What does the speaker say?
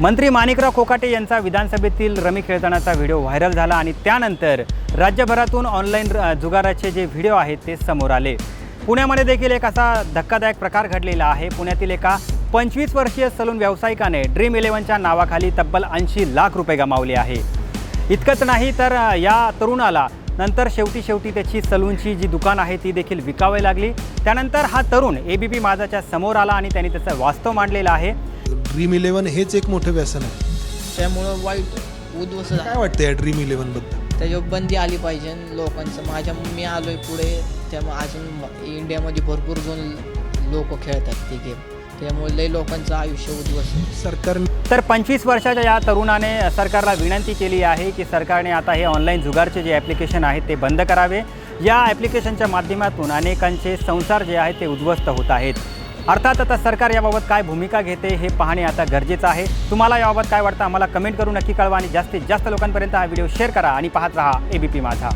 मंत्री माणिकराव कोकाटे यांचा विधानसभेतील रमी खेळतानाचा व्हिडिओ व्हायरल झाला आणि त्यानंतर राज्यभरातून ऑनलाईन जुगाराचे जे व्हिडिओ आहेत ते समोर आले। पुण्यामध्ये देखील एक असा धक्कादायक प्रकार घडलेला आहे। पुण्यातील एका 25 वर्षीय सलून व्यावसायिकाने ड्रीम 11च्या नावाखाली तब्बल 80 लाख रुपये गमावले आहे। इतकंच नाही तर या तरुणाला नंतर शेवटी त्याची सलूनची जी दुकान आहे ती देखील विकावी लागली। त्यानंतर हा तरुण एबीपी माझाच्या समोर आला आणि त्यांनी त्याचं वास्तव मांडलेलं आहे। ड्रीम 11 हेच एक मोठं व्यसन आहे। त्यामुळं वाईट उद्ध्वस्त काय वाटतं या ड्रीम 11 बद्दल? त्याच्यावर बंदी आली पाहिजे लोकांचं। मी आलोय पुढे, त्यामुळे अजून इंडियामध्ये भरपूर जण लोक खेळतात ते गेम, त्यामुळे लई लोकांचं आयुष्य उद्ध्वस्त। सरकारने तर 25 वर्षाच्या या तरुणाने सरकारला विनंती केली आहे की सरकारने आता हे ऑनलाईन जुगारचे जे ॲप्लिकेशन आहेत ते बंद करावे। या ॲप्लिकेशनच्या माध्यमातून अनेकांचे संसार जे आहेत ते उद्ध्वस्त होत आहेत। अर्थात आता सरकार याबाबत काय भूमिका घेते हे पाहणे आता गरजेचं आहे। तुम्हाला याबाबत काय वाटतं आम्हाला कमेंट करून नक्की कळवा आणि जास्तीत जास्त लोकांपर्यंत हा व्हिडिओ शेअर करा आणि पाहत रहा एबीपी माझा।